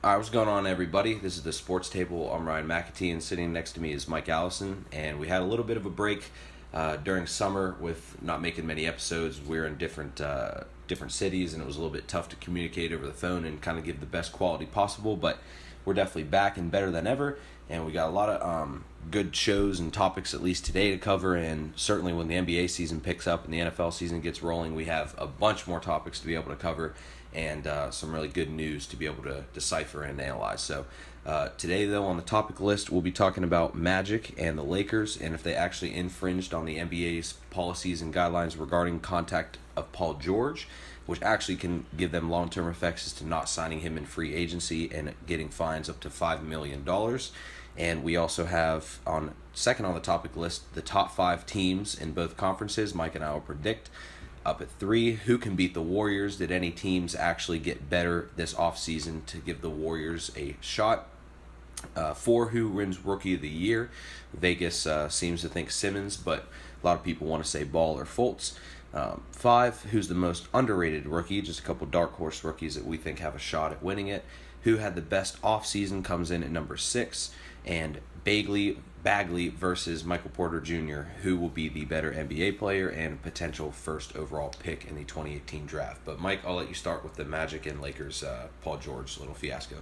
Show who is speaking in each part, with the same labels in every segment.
Speaker 1: All right, what's going on, everybody? This is the Sports Table. I'm Ryan McAtee, and sitting next to me is Mike Allison. And we had a little bit of a break during summer with not making many episodes. We're in different cities, and it was a little bit tough to communicate over the phone and kind of give the best quality possible. But we're definitely back and better than ever. And we got a lot of good shows and topics, at least today, to cover. And certainly when the NBA season picks up and the NFL season gets rolling, we have a bunch more topics to be able to cover and some really good news to be able to decipher and analyze. So today, though, on the topic list, we'll be talking about Magic and the Lakers and if they actually infringed on the NBA's policies and guidelines regarding contact of Paul George, which actually can give them long-term effects as to not signing him in free agency and getting fines up to $5 million. And we also have, second on the topic list, the top 5 teams in both conferences. Mike and I will predict. Up at 3, who can beat the Warriors? Did any teams actually get better this offseason to give the Warriors a shot? 4, who wins Rookie of the Year? Vegas seems to think Simmons, but a lot of people want to say Ball or Fultz. 5, who's the most underrated rookie? Just a couple dark horse rookies that we think have a shot at winning it. Who had the best offseason comes in at number 6. And Bagley versus Michael Porter Jr., who will be the better NBA player and potential first overall pick in the 2018 draft. But Mike, I'll let you start with the Magic and Lakers Paul George little fiasco.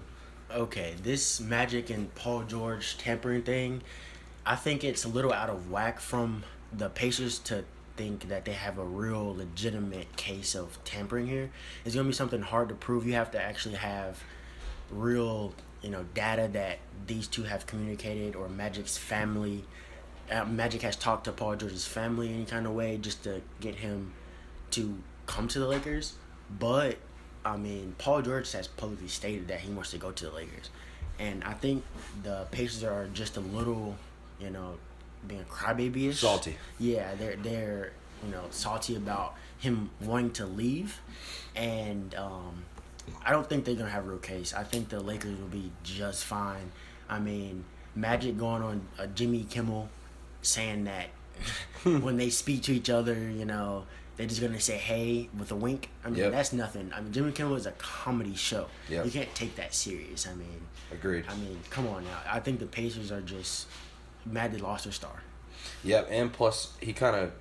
Speaker 2: Okay, this Magic and Paul George tampering thing, I think it's a little out of whack from the Pacers to think that they have a real legitimate case of tampering here. It's going to be something hard to prove. You have to actually have real data that these two have communicated, or Magic's family. Magic has talked to Paul George's family in any kind of way just to get him to come to the Lakers. But, Paul George has publicly stated that he wants to go to the Lakers. And I think the Pacers are just a little, being crybaby-ish.
Speaker 1: Salty.
Speaker 2: Yeah, they're salty about him wanting to leave. And, I don't think they're going to have a real case. I think the Lakers will be just fine. Magic going on Jimmy Kimmel saying that when they speak to each other, they're just going to say, hey, with a wink.
Speaker 1: Yep.
Speaker 2: That's nothing. Jimmy Kimmel is a comedy show.
Speaker 1: Yep.
Speaker 2: You can't take that serious.
Speaker 1: Agreed.
Speaker 2: Come on now. I think the Pacers are just mad they lost their star.
Speaker 1: Yeah, and plus he kind of,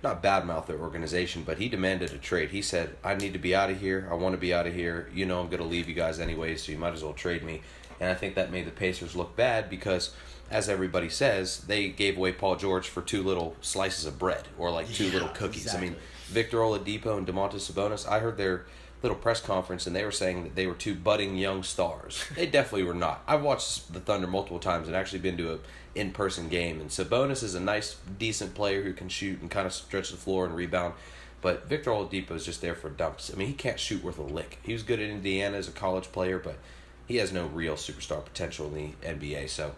Speaker 1: not badmouth their organization, but he demanded a trade. He said, I need to be out of here. I want to be out of here. I'm going to leave you guys anyway, so you might as well trade me. And I think that made the Pacers look bad because, as everybody says, they gave away Paul George for 2 little slices of bread or like 2 little cookies.
Speaker 2: Exactly.
Speaker 1: Victor Oladipo and Domantas Sabonis, I heard their little press conference and they were saying that they were 2 budding young stars. They definitely were not. I've watched the Thunder multiple times and actually been to an in-person game, and Sabonis is a nice, decent player who can shoot and kind of stretch the floor and rebound, but Victor Oladipo is just there for dunks. He can't shoot worth a lick. He was good at Indiana as a college player, but he has no real superstar potential in the NBA, so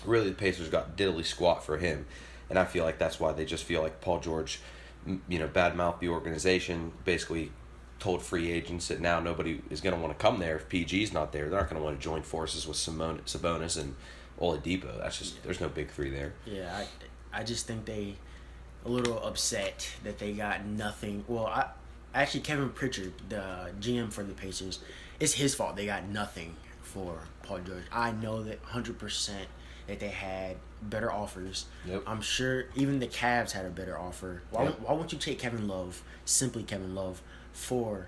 Speaker 1: really the Pacers got diddly squat for him, and I feel like that's why they just feel like Paul George, badmouthed the organization, basically told free agents that now nobody is going to want to come there if PG's not there. They're not going to want to join forces with Sabonis and Oladipo. That's just, there's no big 3 there.
Speaker 2: Yeah, I just think they a little upset that they got nothing. Well, actually Kevin Pritchard, the GM for the Pacers, it's his fault they got nothing for Paul George. I know that 100% that they had better offers.
Speaker 1: Yep.
Speaker 2: I'm sure even the Cavs had a better offer. Why won't you take Kevin Love, simply Kevin Love, for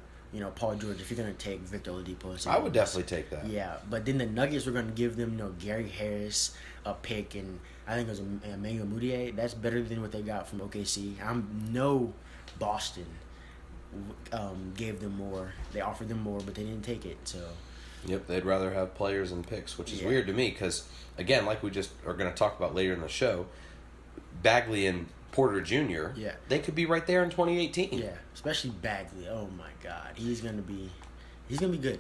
Speaker 2: Paul George if you're going to take Victor Oladipo?
Speaker 1: I would definitely take that.
Speaker 2: Yeah, but then the Nuggets were going to give them Gary Harris a pick, and I think it was Emmanuel Mudiay. That's better than what they got from OKC. Boston gave them more. They offered them more, but they didn't take it. So.
Speaker 1: Yep, they'd rather have players and picks, which is weird to me because, again, like we just are going to talk about later in the show, Bagley and Porter Jr., they could be right there in 2018.
Speaker 2: Yeah, especially Bagley. Oh, my God. He's going to be good.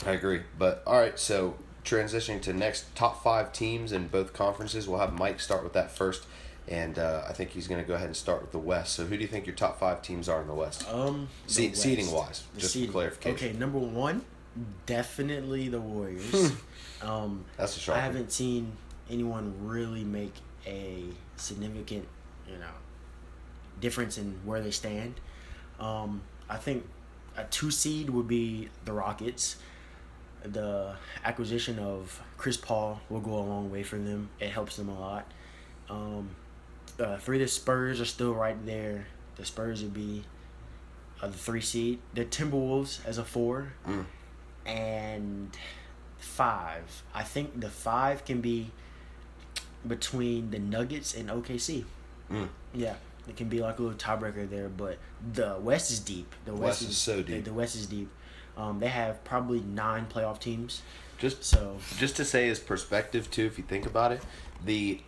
Speaker 1: I agree. But, all right, so transitioning to next top 5 teams in both conferences. We'll have Mike start with that first, and I think he's going to go ahead and start with the West. So who do you think your top 5 teams are in the West? Seeding-wise, just for clarification.
Speaker 2: Okay, number 1, definitely the Warriors.
Speaker 1: That's a shocker.
Speaker 2: I haven't seen anyone really make a significant difference in where they stand. I think a 2 seed would be the Rockets. the acquisition of Chris Paul will go a long way for them. It helps them a lot. 3, the Spurs are still right there. The Spurs would be the 3 seed. The Timberwolves as a 4. And 5. I think the 5 can be between the Nuggets and OKC. Yeah, it can be like a little tiebreaker there, but the West is deep. The
Speaker 1: West is so deep.
Speaker 2: The West is deep. They have probably 9 playoff teams.
Speaker 1: Just to say as perspective too, if you think about it, the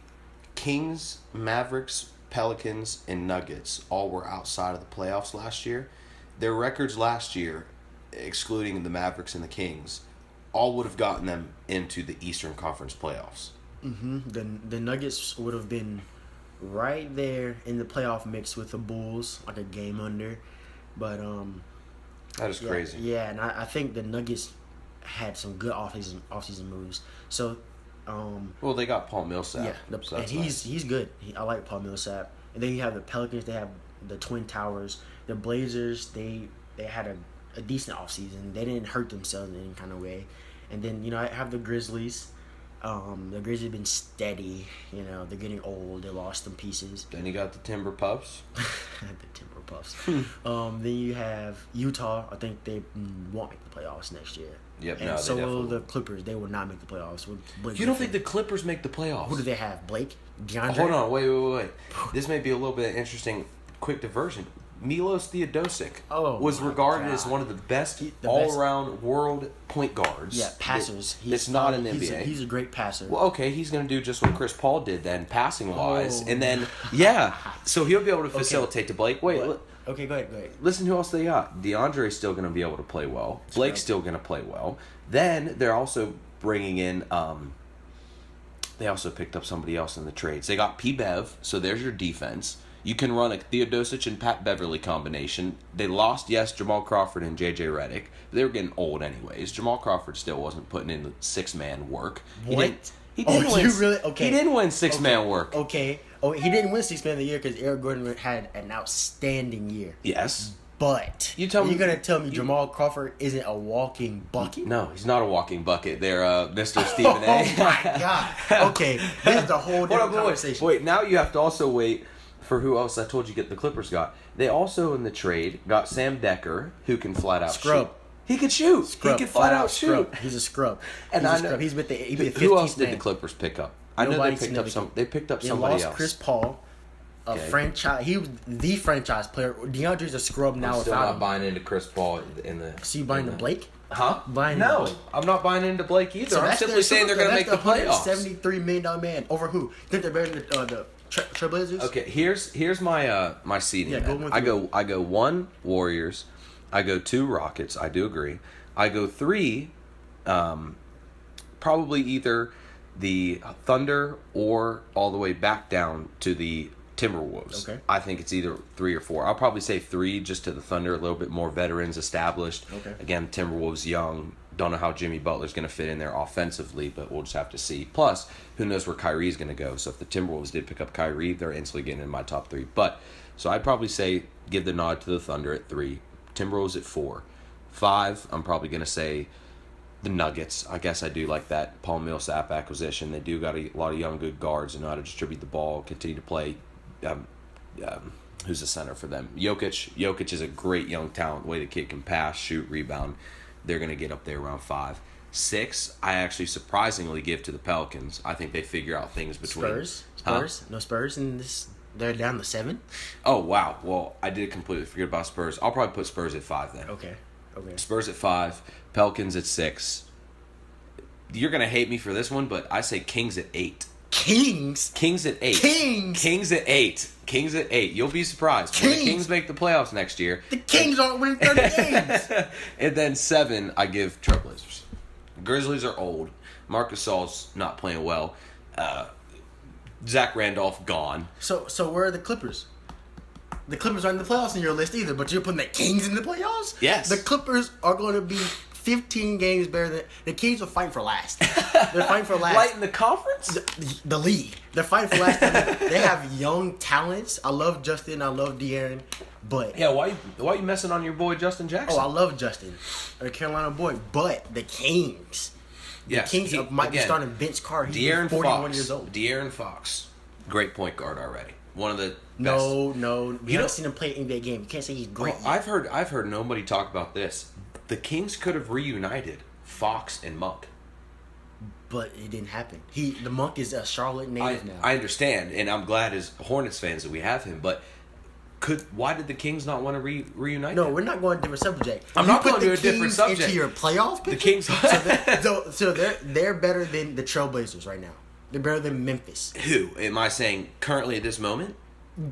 Speaker 1: Kings, Mavericks, Pelicans, and Nuggets all were outside of the playoffs last year. Their records last year, excluding the Mavericks and the Kings, all would have gotten them into the Eastern Conference playoffs.
Speaker 2: The Nuggets would have been right there in the playoff mix with the Bulls, like a game under. But
Speaker 1: that is crazy.
Speaker 2: Yeah, and I think the Nuggets had some good offseason moves. So,
Speaker 1: well, they got Paul Millsap.
Speaker 2: Yeah,
Speaker 1: so
Speaker 2: and he's good. I like Paul Millsap. And then you have the Pelicans. They have the Twin Towers. The Blazers. They had a decent offseason. They didn't hurt themselves in any kind of way. And then I have the Grizzlies. The Grizzlies have been steady. They're getting old. They lost some pieces.
Speaker 1: Then you got the Timber Puffs.
Speaker 2: The Timber Puffs. Then you have Utah. I think they won't make the playoffs next year.
Speaker 1: Yep.
Speaker 2: And so will the Clippers. They will not make the playoffs.
Speaker 1: You don't think the Clippers make the playoffs?
Speaker 2: Who do they have? Blake? DeAndre?
Speaker 1: Hold on. Wait. This may be a little bit interesting. Quick diversion. Milos Teodosic was regarded as one of the best all-around world point guards.
Speaker 2: Yeah, passers.
Speaker 1: It's not in the NBA.
Speaker 2: He's a great passer.
Speaker 1: Well, okay, he's going to do just what Chris Paul did then, passing-wise. And then, so he'll be able to facilitate to Blake.
Speaker 2: Okay, go ahead.
Speaker 1: Listen who else they got. DeAndre's still going to be able to play well. Blake's still going to play well. Then they're also bringing in they also picked up somebody else in the trades. They got P. Bev, so there's your defense. You can run a Theodosic and Pat Beverly combination. They lost, Jamal Crawford and J.J. Redick. They were getting old anyways. Jamal Crawford still wasn't putting in the 6-man work.
Speaker 2: What?
Speaker 1: He didn't win.
Speaker 2: You really? Okay.
Speaker 1: He didn't win 6-man work.
Speaker 2: Okay. Oh, he didn't win 6-man of the year because Eric Gordon had an outstanding year.
Speaker 1: Yes.
Speaker 2: But you're gonna tell me Jamal Crawford isn't a walking bucket?
Speaker 1: No, he's not a walking bucket. They're Mr. Stephen A.
Speaker 2: Oh my God. Okay, this is a whole different conversation.
Speaker 1: Wait, now you have to also wait for who else I told you the Clippers got. They also in the trade got Sam Decker, who can flat out shoot. He can shoot. He can flat out shoot.
Speaker 2: He's a scrub.
Speaker 1: And
Speaker 2: he's a scrub. He's with the 15th
Speaker 1: who else did
Speaker 2: man.
Speaker 1: the Clippers pick up? I know they picked up They picked up somebody else.
Speaker 2: They lost Chris Paul. Franchise. He was the franchise player. DeAndre's a scrub now.
Speaker 1: I'm still not buying into Chris Paul in the.
Speaker 2: So you buying into Blake?
Speaker 1: Huh?
Speaker 2: No,
Speaker 1: I'm not buying into Blake either. So I'm simply saying they're going to make the playoffs.
Speaker 2: $73 million man over who? Think they're better than the Trailblazers?
Speaker 1: Okay, here's my my seeding. I go 1 Warriors, I go 2 Rockets. I do agree. I go 3, probably either the Thunder or all the way back down to the Timberwolves.
Speaker 2: Okay.
Speaker 1: I think it's either 3 or 4. I'll probably say 3 just to the Thunder, a little bit more veterans established.
Speaker 2: Okay.
Speaker 1: Again, Timberwolves young. Don't know how Jimmy Butler's going to fit in there offensively, but we'll just have to see. Plus, who knows where Kyrie's going to go. So if the Timberwolves did pick up Kyrie, they're instantly getting in my top 3. But so I'd probably say give the nod to the Thunder at 3, Timberwolves at 4. 5, I'm probably going to say the Nuggets. I guess I do like that Paul Millsap acquisition. They do got a lot of young good guards and know how to distribute the ball, continue to play. Who's the center for them? Jokic is a great young talent. The way the kid can pass, shoot, rebound. They're going to get up there around 5. 6, I actually surprisingly give to the Pelicans. I think they figure out things between
Speaker 2: Spurs. No Spurs in this. They're down to 7.
Speaker 1: Oh wow! Well, I did completely forget about Spurs. I'll probably put Spurs at 5 then.
Speaker 2: Okay.
Speaker 1: Spurs at 5, Pelicans at 6. You're gonna hate me for this one, but I say Kings at 8.
Speaker 2: Kings
Speaker 1: at 8. Kings at 8. Kings at 8. You'll be surprised. When the Kings make the playoffs next year.
Speaker 2: The Kings aren't winning 30 games.
Speaker 1: And then 7, I give Trailblazers. Grizzlies are old. Marcus Gasol's not playing well. Zach Randolph gone.
Speaker 2: So where are the Clippers? The Clippers aren't in the playoffs in your list either, but you're putting the Kings in the playoffs?
Speaker 1: Yes.
Speaker 2: The Clippers are going to be 15 games better than the Kings are fighting for last. They're fighting for last.
Speaker 1: Right in the conference?
Speaker 2: The league. They're fighting for last. They have young talents. I love Justin. I love De'Aaron. But
Speaker 1: yeah, why you messing on your boy Justin Jackson?
Speaker 2: Oh, I love Justin, a Carolina boy. But the Kings, Kings might be starting Vince Carter. He's 41 years old.
Speaker 1: De'Aaron Fox, great point guard already. One of the best.
Speaker 2: No, we haven't seen him play an NBA game. You can't say he's great.
Speaker 1: Oh, I've heard nobody talk about this. The Kings could have reunited Fox and Monk.
Speaker 2: But it didn't happen. The Monk is a Charlotte native now.
Speaker 1: I understand, and I'm glad as Hornets fans that we have him. But why did the Kings not want to reunite?
Speaker 2: No, we're not going to a different subject.
Speaker 1: I'm not going to a different subject.
Speaker 2: Into your playoff picture?
Speaker 1: The Kings.
Speaker 2: so they're better than the Trailblazers right now. They're better than Memphis.
Speaker 1: Who am I saying currently at this moment?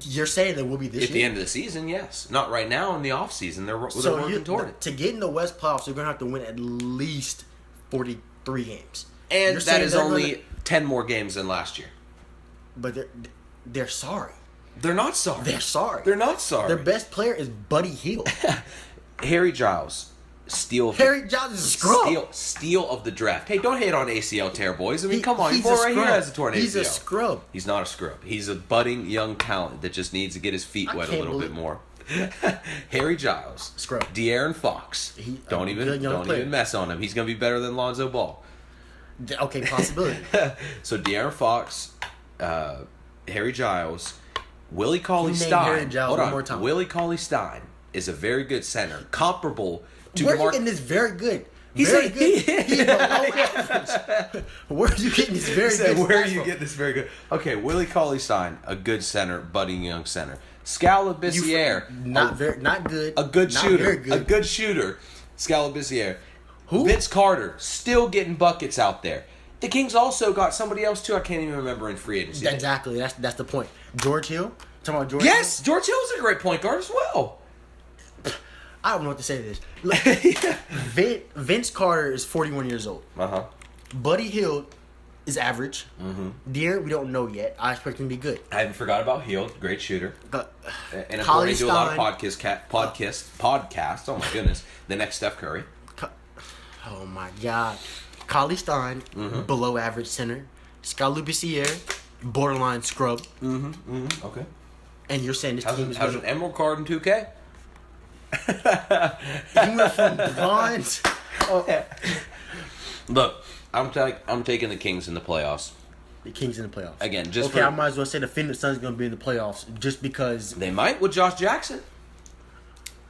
Speaker 2: You're saying they will be this year?
Speaker 1: At the end of the season, yes. Not right now in the offseason. They're working toward it.
Speaker 2: To get in the West playoffs, you're going to have to win at least 43 games.
Speaker 1: And that is only 10 more games than last year.
Speaker 2: But they're sorry.
Speaker 1: They're not sorry.
Speaker 2: They're sorry.
Speaker 1: They're not sorry.
Speaker 2: Their best player is Buddy Hield.
Speaker 1: Harry Giles.
Speaker 2: Harry Giles is a scrub.
Speaker 1: Steal of the draft. Hey, don't hate on ACL tear, boys. I mean, come on. Your boy right here has a torn ACL.
Speaker 2: He's a scrub.
Speaker 1: He's not a scrub. He's a budding young talent that just needs to get his feet wet a little bit more. Harry Giles.
Speaker 2: Scrub.
Speaker 1: De'Aaron Fox. Don't even mess on him. He's going to be better than Lonzo Ball.
Speaker 2: Okay, possibility.
Speaker 1: So De'Aaron Fox, Harry Giles, Willie Cauley-Stein.
Speaker 2: Harry Giles
Speaker 1: Hold on.
Speaker 2: One more time.
Speaker 1: Willie Cauley-Stein is a very good center, comparable to
Speaker 2: Where are you getting this very good? He's below average. Where are you getting this very good?
Speaker 1: Where are you getting this very good? Okay, Willie Cauley-Stein, a good center, budding young center. Scalabissiere,
Speaker 2: not good.
Speaker 1: A good
Speaker 2: not
Speaker 1: shooter.
Speaker 2: Very good.
Speaker 1: A good shooter. Scalabissiere.
Speaker 2: Who?
Speaker 1: Vince Carter, still getting buckets out there. The Kings also got somebody else too. I can't even remember in free agency.
Speaker 2: Exactly. That's the point. George Hill. Talking about George.
Speaker 1: Yes, George Hill's a great point guard as well.
Speaker 2: I don't know what to say to this. Look, Vince Carter is 41 years old. Buddy Hield is average. De'Aaron, we don't know yet. I expect him to be good.
Speaker 1: I haven't forgot about Hield, great shooter. And according
Speaker 2: Cauley
Speaker 1: to a lot of
Speaker 2: Stein.
Speaker 1: podcasts. Oh my goodness, the next Steph Curry.
Speaker 2: Oh my God, Cauley-Stein, below average center. Scalabissiere, borderline scrub.
Speaker 1: Okay.
Speaker 2: And you're saying this team is
Speaker 1: how's an emerald card in 2K?
Speaker 2: He went from bronze.
Speaker 1: Look, I'm taking the Kings in the playoffs.
Speaker 2: The Kings in the playoffs.
Speaker 1: Again,
Speaker 2: I might as well say the Phoenix Suns are going to be in the playoffs just because.
Speaker 1: They might with Josh Jackson.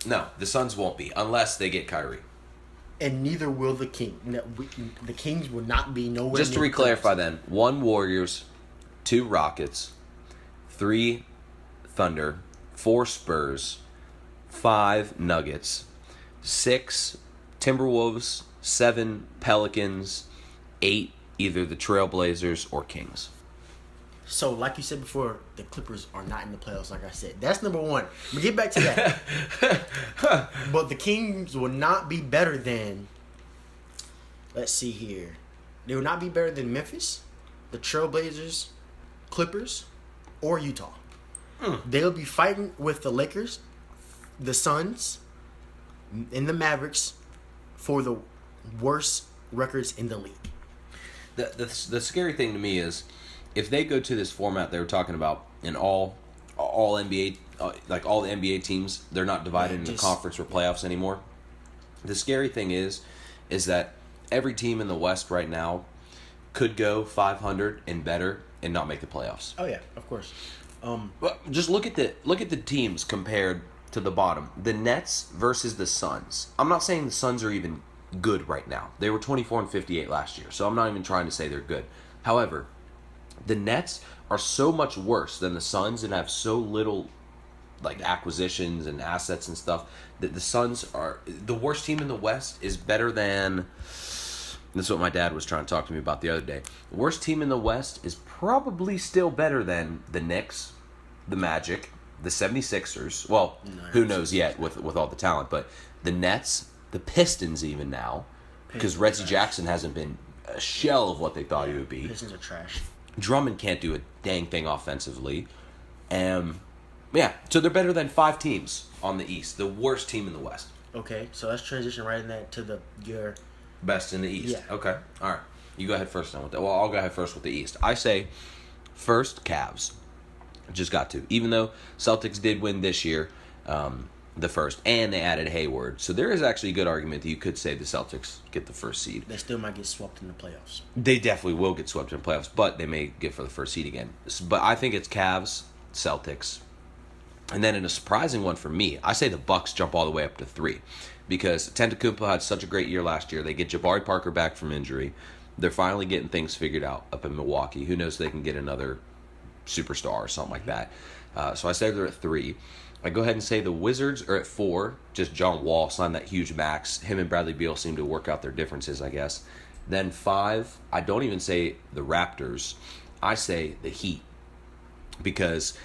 Speaker 1: No, the Suns won't be unless they get Kyrie.
Speaker 2: And neither will the Kings. No, the Kings will not be nowhere.
Speaker 1: Just to re-clarify then, 1 Warriors, 2 Rockets, 3 Thunder, 4 Spurs, 5 Nuggets, 6 Timberwolves, 7 Pelicans, 8 either the Trailblazers or Kings.
Speaker 2: So, like you said before, the Clippers are not in the playoffs, like I said. That's number one. But get back to that. But the Kings will not be better than, let's see here. They will not be better than Memphis, the Trailblazers, Clippers, or Utah. They'll be fighting with the Lakers, the Suns, and the Mavericks for the worst records in the league.
Speaker 1: The scary thing to me is if they go to this format they were talking about in all NBA, like all the NBA teams, they're not divided into conference or playoffs anymore. The scary thing is that every team in the West right now could go 500 and better and not make the playoffs.
Speaker 2: Oh yeah, of course.
Speaker 1: But just look at the teams compared to the bottom. The Nets versus the Suns. I'm not saying the Suns are even good right now. They were 24-58 last year, so I'm not even trying to say they're good. However, the Nets are so much worse than the Suns and have so little like acquisitions and assets and stuff that the Suns are the worst team in the West is better than. This is what my dad was trying to talk to me about the other day. The worst team in the West is probably still better than the Knicks, the Magic, the 76ers. Well, who knows yet with all the talent, but the Nets, the Pistons even now, because Reggie Jackson hasn't been a shell of what they thought he would be.
Speaker 2: Pistons are trash.
Speaker 1: Drummond can't do a dang thing offensively. Yeah, so they're better than 5 teams on the East, the worst team in the West.
Speaker 2: Okay, so let's transition right in that to your
Speaker 1: Best in the East.
Speaker 2: Yeah.
Speaker 1: Okay. All right. You go ahead first then with that. Well, I'll go ahead first with the East. I say first Cavs. Just got to. Even though Celtics did win this year, the first, and they added Hayward. So there is actually a good argument that you could say the Celtics get the first seed.
Speaker 2: They still might get swept in the playoffs.
Speaker 1: They definitely will get swept in the playoffs, but they may get for the first seed again. But I think it's Cavs, Celtics. And then in a surprising one for me, I say the Bucks jump all the way up to 3. Because Antetokounmpo had such a great year last year. They get Jabari Parker back from injury. They're finally getting things figured out up in Milwaukee. Who knows if they can get another superstar or something like that. So I say they're at 3. I go ahead and say the Wizards are at 4. Just John Wall signed that huge max. Him and Bradley Beal seem to work out their differences, I guess. Then 5, I don't even say the Raptors. I say the Heat. Because,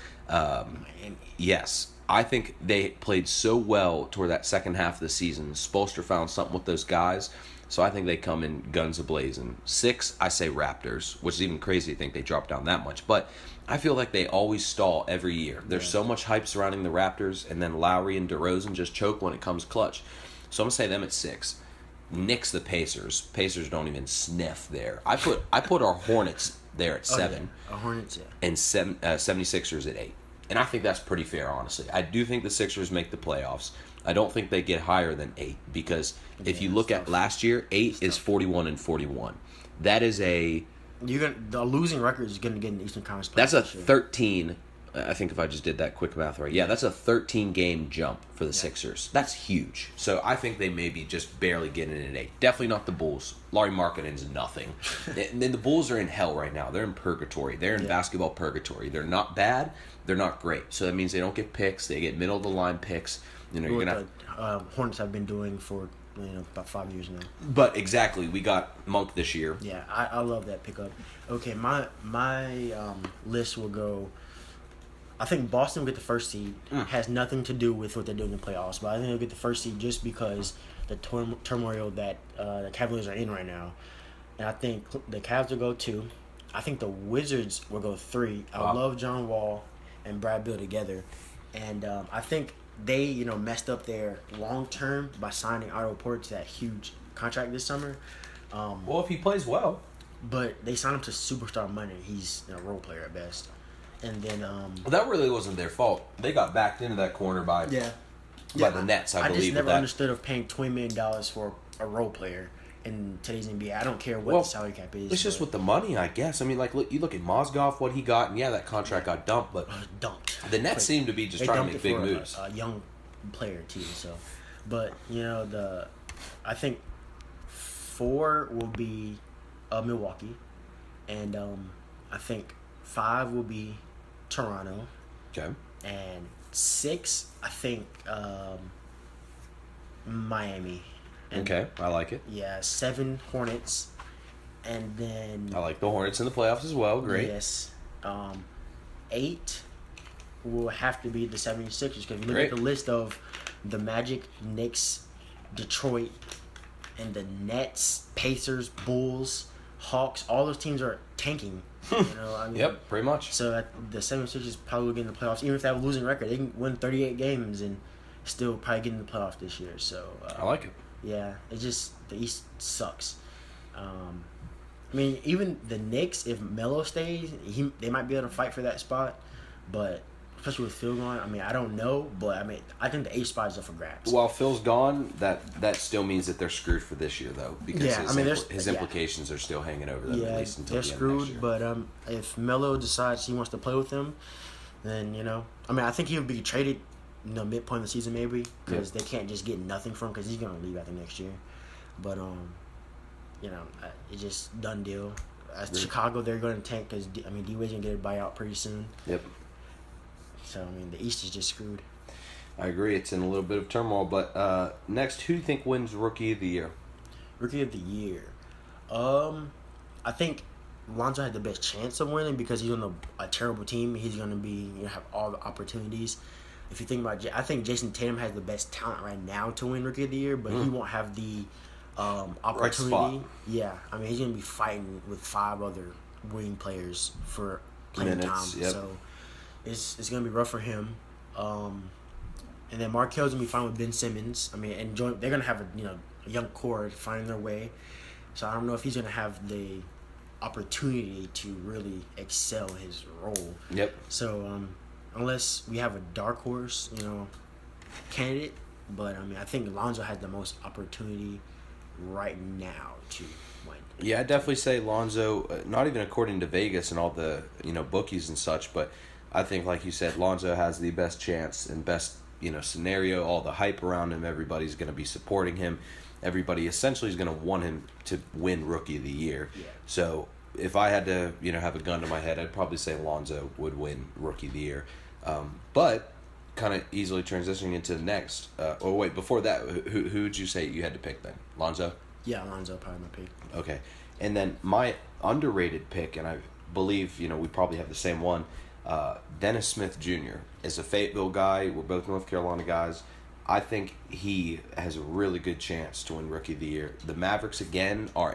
Speaker 1: yes, I think they played so well toward that second half of the season. Spoelstra found something with those guys. So I think they come in guns a-blazing. 6, I say Raptors, which is even crazy to think they dropped down that much. But I feel like they always stall every year. There's so much hype surrounding the Raptors, and then Lowry and DeRozan just choke when it comes clutch. So I'm going to say them at 6. Knicks the Pacers. Pacers don't even sniff there. I put our Hornets there at 7.
Speaker 2: Our Hornets, yeah.
Speaker 1: And 76ers at 8. And I think that's pretty fair, honestly. I do think the Sixers make the playoffs. I don't think they get higher than 8 because if you look at last year, 8 is 41-41. That is the
Speaker 2: losing record is gonna get in the Eastern Conference.
Speaker 1: That's a 13. I think if I just did that quick math right, yeah, that's a 13 game jump for the Sixers. That's huge. So I think they may be just barely getting in at 8. Definitely not the Bulls. Larry Markkanen's nothing. And then the Bulls are in hell right now. They're in purgatory. They're in basketball purgatory. They're not bad. They're not great. So that means they don't get picks. They get middle of the line picks. You know, you're gonna
Speaker 2: Hornets have been doing for about 5 years now.
Speaker 1: But exactly, we got Monk this year.
Speaker 2: Yeah, I love that pickup. Okay, my list will go. I think Boston will get the first seed. Has nothing to do with what they're doing in the playoffs, but I think they'll get the first seed just because the turmoil that the Cavaliers are in right now. And I think the Cavs will go 2. I think the Wizards will go 3. I love John Wall and Brad Beal together, and I think they messed up their long term by signing Otto Porter to that huge contract this summer.
Speaker 1: Well, if he plays well,
Speaker 2: but they signed him to superstar money. He's a role player at best. And then
Speaker 1: that really wasn't their fault. They got backed into that corner by the Nets, I believe.
Speaker 2: I just never understood of paying $20 million for a role player in today's NBA. I don't care what the salary cap is.
Speaker 1: It's just with the money, I guess. I mean, like, you look at Mozgov, what he got, and that contract got dumped, but the Nets seem to be just trying to make big moves.
Speaker 2: A young player too. So, but I think 4 will be Milwaukee, and I think 5 will be Toronto.
Speaker 1: Okay.
Speaker 2: And 6, I think Miami. And,
Speaker 1: okay, I like it.
Speaker 2: Yeah, 7 Hornets, and then
Speaker 1: I like the Hornets in the playoffs as well. Great.
Speaker 2: Yes. 8 will have to be the 76ers because you look at the list of the Magic, Knicks, Detroit, and the Nets, Pacers, Bulls, Hawks. All those teams are tanking.
Speaker 1: Yep, pretty much.
Speaker 2: So the 76ers probably will get in the playoffs. Even if they have a losing record, they can win 38 games and still probably get in the playoffs this year. So
Speaker 1: I like it.
Speaker 2: Yeah, it's just the East sucks. I mean, even the Knicks, if Melo stays, they might be able to fight for that spot. But especially with Phil gone, I mean, I don't know. But I mean, I think the 8th spot is up for grabs.
Speaker 1: While Phil's gone, that still means that they're screwed for this year, though, because his implications are still hanging over them at least until the end of next year.
Speaker 2: But if Melo decides he wants to play with them, then I mean, I think he would be traded. Midpoint of the season maybe because they can't just get nothing from him because he's gonna leave after next year. But it's just done deal. Chicago, they're gonna tank because D-Wade's gonna get a buyout pretty soon.
Speaker 1: Yep.
Speaker 2: So I mean, the East is just screwed.
Speaker 1: I agree. It's in a little bit of turmoil. But next, who do you think wins Rookie of the Year?
Speaker 2: Rookie of the Year, I think Lonzo had the best chance of winning because he's on a terrible team. He's gonna have all the opportunities. If you think about I think Jason Tatum has the best talent right now to win Rookie of the Year, but he won't have the opportunity.
Speaker 1: Right spot.
Speaker 2: Yeah, I mean, he's going to be fighting with 5 other wing players for playing time. Yep. So it's going to be rough for him. And And then Markel's gonna be fine with Ben Simmons. I mean, and they're gonna have a young core finding their way. So I don't know if he's gonna have the opportunity to really excel his role.
Speaker 1: Yep.
Speaker 2: So unless we have a dark horse, candidate, but I mean, I think Lonzo has the most opportunity right now to win.
Speaker 1: Yeah, I'd definitely say Lonzo, not even according to Vegas and all the, bookies and such, but I think, like you said, Lonzo has the best chance and best, scenario, all the hype around him, everybody's going to be supporting him. Everybody essentially is going to want him to win Rookie of the Year.
Speaker 2: Yeah.
Speaker 1: So if I had to, have a gun to my head, I'd probably say Lonzo would win Rookie of the Year. But kind of easily transitioning into the next. Wait, before that, who would you say you had to pick then? Lonzo?
Speaker 2: Yeah, Lonzo probably my pick.
Speaker 1: Okay. And then my underrated pick, and I believe, we probably have the same one, Dennis Smith Jr. is a Fayetteville guy. We're both North Carolina guys. I think he has a really good chance to win Rookie of the Year. The Mavericks, again, are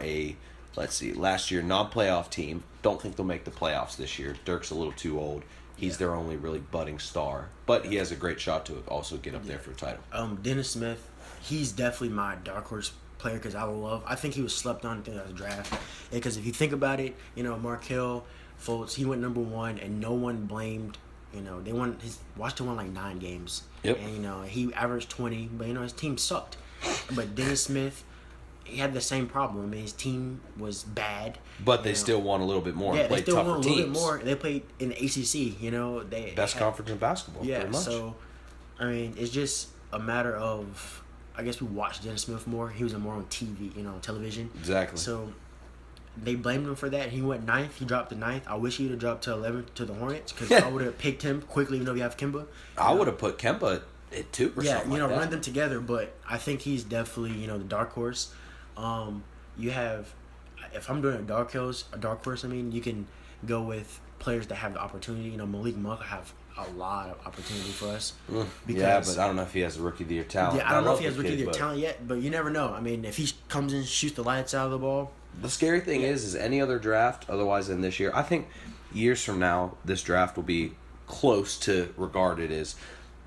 Speaker 1: last year non-playoff team. Don't think they'll make the playoffs this year. Dirk's a little too old. He's their only really budding star. But he has a great shot to also get up there for a title.
Speaker 2: Dennis Smith, he's definitely my dark horse player because I think he was slept on in the draft. Because if you think about it, Markelle Fultz, he went number 1 and no one blamed. They won. Washington won like 9 games.
Speaker 1: Yep.
Speaker 2: And he averaged 20, but his team sucked. But Dennis Smith, he had the same problem. I mean, his team was bad.
Speaker 1: But they still won a little bit more.
Speaker 2: Yeah,
Speaker 1: and played
Speaker 2: they still
Speaker 1: tougher
Speaker 2: won a little
Speaker 1: teams.
Speaker 2: bit more. They played in the ACC. They
Speaker 1: Best conference in basketball.
Speaker 2: Yeah.
Speaker 1: Pretty much.
Speaker 2: So, I mean, it's just a matter of. I guess we watched Dennis Smith more. He was more on TV, on television.
Speaker 1: Exactly.
Speaker 2: So they blamed him for that. He went 9th. He dropped to 9th. I wish he would have dropped to 11th to the Hornets because I would have picked him quickly, even though we have Kemba.
Speaker 1: I would have put Kemba at 2 or something like that.
Speaker 2: Run them together. But I think he's definitely, the dark horse. You have, if I'm doing a dark horse, you can go with players that have the opportunity. Malik Monk have a lot of opportunity for us.
Speaker 1: Yeah, but I don't know if he has a Rookie of the Year talent.
Speaker 2: Yeah, I don't know if he has Rookie of the Year talent yet, but you never know. I mean, if he comes in, shoots the lights out of the ball.
Speaker 1: The scary thing is any other draft, otherwise than this year, I think years from now, this draft will be close to regarded as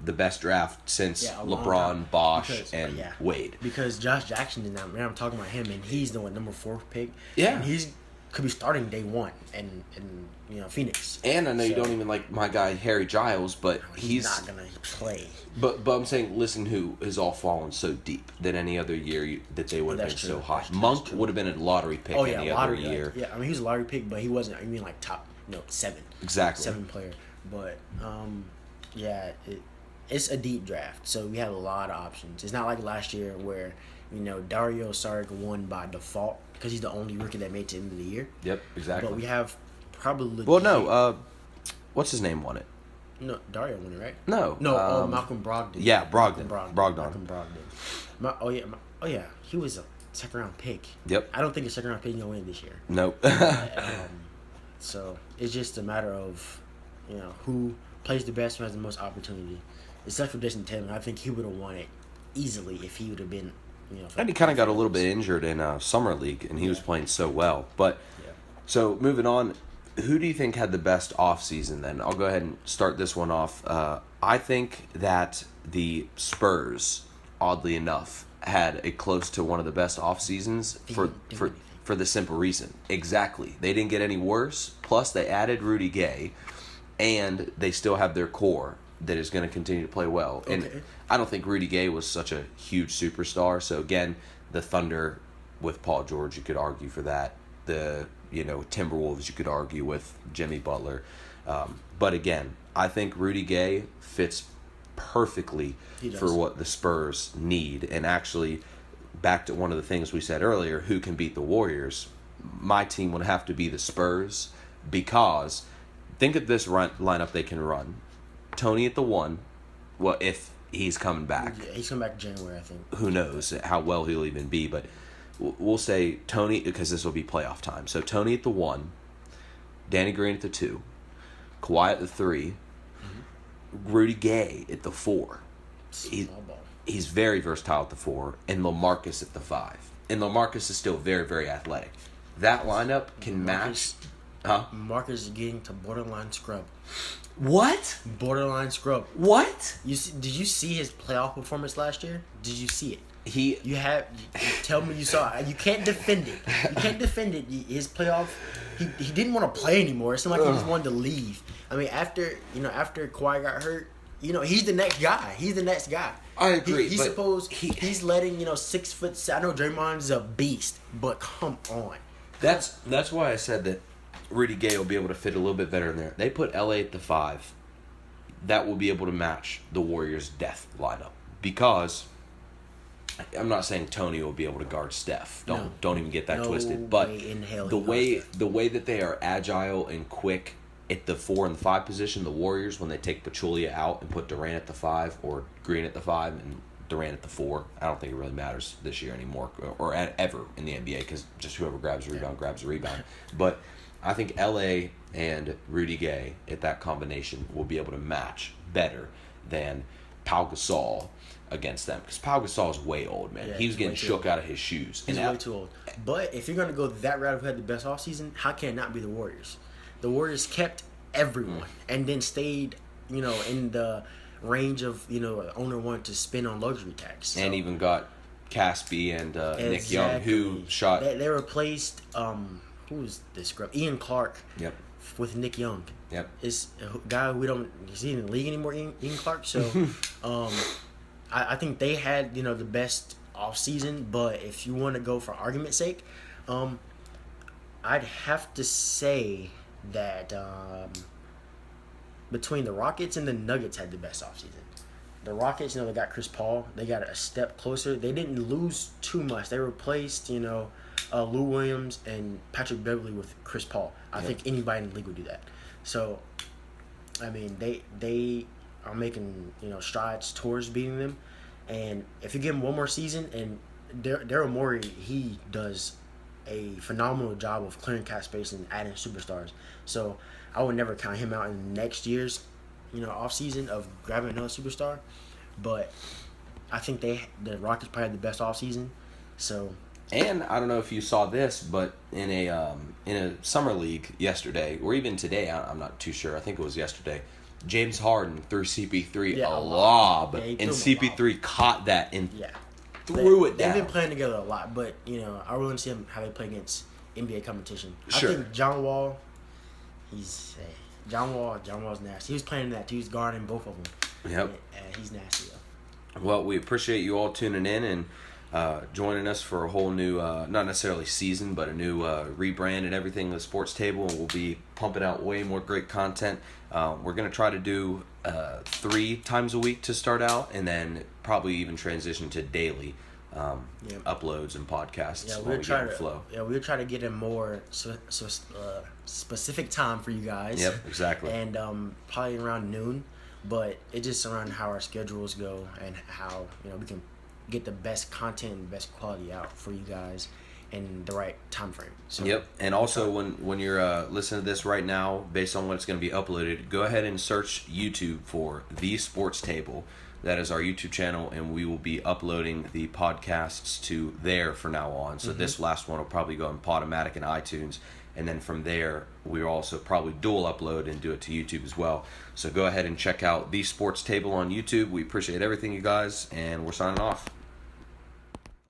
Speaker 1: the best draft since LeBron, Bosh, and Wade.
Speaker 2: Because Josh Jackson is now, I'm talking about him, and he's the number 4 pick.
Speaker 1: Yeah.
Speaker 2: And he's could be starting day 1 in Phoenix.
Speaker 1: And I know you don't even like my guy Harry Giles, but
Speaker 2: he's not gonna play.
Speaker 1: But I'm saying, listen, who has all fallen so deep that any other year that they would have been so high. Monk would have been a lottery pick any other year.
Speaker 2: Yeah, I mean he was a lottery pick, but he wasn't. I mean like top 7.
Speaker 1: Exactly.
Speaker 2: 7 player, but it's a deep draft, so we have a lot of options. It's not like last year where Dario Saric won by default because he's the only rookie that made it to the end of the year.
Speaker 1: Yep, exactly.
Speaker 2: But we have probably.
Speaker 1: Well, no. What's his name won it?
Speaker 2: No, Dario won it, right?
Speaker 1: No.
Speaker 2: Malcolm Brogdon.
Speaker 1: Yeah, Brogdon.
Speaker 2: Malcolm Brogdon. Oh yeah, he was a second round pick.
Speaker 1: Yep.
Speaker 2: I don't think a second round pick is gonna win this year.
Speaker 1: Nope.
Speaker 2: So it's just a matter of who plays the best, who has the most opportunity. Except for Jason Tatum, I think he would have won it easily if he would have been.
Speaker 1: And he kind of got a little bit injured in summer league, and he was playing so well. But so moving on, who do you think had the best offseason then? I'll go ahead and start this one off. I think that the Spurs, oddly enough, had a close to one of the best off seasons for the simple reason. Exactly. They didn't get any worse. Plus, they added Rudy Gay, and they still have their core that is going to continue to play well. Okay. And I don't think Rudy Gay was such a huge superstar. So, again, the Thunder with Paul George, you could argue for that. The Timberwolves, you could argue with Jimmy Butler. But, again, I think Rudy Gay fits perfectly for what the Spurs need. And actually, back to one of the things we said earlier, who can beat the Warriors? My team would have to be the Spurs because think of this lineup they can run. Tony at the 1, well, if he's coming back.
Speaker 2: Yeah, he's coming back in January, I think.
Speaker 1: Who knows how well he'll even be, but we'll say Tony, because this will be playoff time. So Tony at the 1, Danny Green at the 2, Kawhi at the 3, Rudy Gay at the 4. He's very versatile at the 4, and LaMarcus at the 5. And LaMarcus is still very, very athletic. That lineup can match. Huh?
Speaker 2: Marcus is getting to borderline scrub.
Speaker 1: What?
Speaker 2: Borderline scrub.
Speaker 1: What?
Speaker 2: Did you see his playoff performance last year? Did you see it? You tell me you saw it. You can't defend it. You can't defend it. His playoff, he didn't want to play anymore. It seemed like he just wanted to leave. I mean, after Kawhi got hurt, he's the next guy. He's the next guy.
Speaker 1: I agree.
Speaker 2: He's letting 6 foot. I know Draymond's a beast, but come on.
Speaker 1: That's why I said that Rudy Gay will be able to fit a little bit better in there. They put LA at the 5. That will be able to match the Warriors' death lineup because I'm not saying Tony will be able to guard Steph. Don't even get that twisted. But the way that they are agile and quick at the 4 and the 5 position, the Warriors, when they take Pachulia out and put Durant at the 5 or Green at the 5 and Durant at the 4, I don't think it really matters this year anymore or ever in the NBA because just whoever grabs a rebound grabs a rebound. But I think LA and Rudy Gay at that combination will be able to match better than Pau Gasol against them because Pau Gasol is way old, man. He was getting shook out of his shoes.
Speaker 2: He's way too old. But if you're going to go that route of who had the best offseason, how can it not be the Warriors? The Warriors kept everyone and then stayed, in the range of, owner wanted to spend on luxury tax. So.
Speaker 1: And even got Caspi and Nick Young, who shot.
Speaker 2: They replaced, who was this scrub? Ian Clark.
Speaker 1: Yep.
Speaker 2: With Nick Young.
Speaker 1: Yep.
Speaker 2: It's a guy is he in the league anymore, Ian Clark? So, I think they had, the best offseason, but if you want to go for argument's sake, I'd have to say that between the Rockets and the Nuggets had the best offseason. The Rockets, they got Chris Paul. They got a step closer. They didn't lose too much. They replaced, Lou Williams and Patrick Beverly with Chris Paul. I think anybody in the league would do that. So, I mean, they are making, strides towards beating them. And if you give him one more season, and Daryl Morey, he does a phenomenal job of clearing cap space and adding superstars. So I would never count him out in next year's, offseason of grabbing another superstar. But I think the Rockets probably had the best offseason. So.
Speaker 1: And I don't know if you saw this, but in a summer league yesterday, or even today, I'm not too sure. I think it was yesterday. James Harden threw CP3 a lob, and CP3 caught that and threw it down.
Speaker 2: They've been playing together a lot, but I really want to see how they play against NBA competition.
Speaker 1: Sure.
Speaker 2: I think John Wall's nasty. He was playing that too. He was guarding both of them.
Speaker 1: Yep.
Speaker 2: And he's nasty though.
Speaker 1: Well, we appreciate you all tuning in and joining us for a whole new, not necessarily season, but a new rebrand and everything of the Sports Table, and we'll be pumping out way more great content. We're going to try to do 3 times a week to start out, and then probably even transition to daily uploads and podcasts.
Speaker 2: Yeah, we'll try to get a more specific time for you guys.
Speaker 1: Yep, exactly.
Speaker 2: And probably around noon, but it's just around how our schedules go and how we can get the best content and best quality out for you guys in the right time frame. So,
Speaker 1: yep, and also when you're listening to this right now, based on when it's going to be uploaded, go ahead and search YouTube for The Sports Table. That is our YouTube channel, and we will be uploading the podcasts to there from now on. So this last one will probably go in Podomatic and iTunes, and then from there, we'll also probably dual upload and do it to YouTube as well. So go ahead and check out The Sports Table on YouTube. We appreciate everything, you guys, and we're signing off.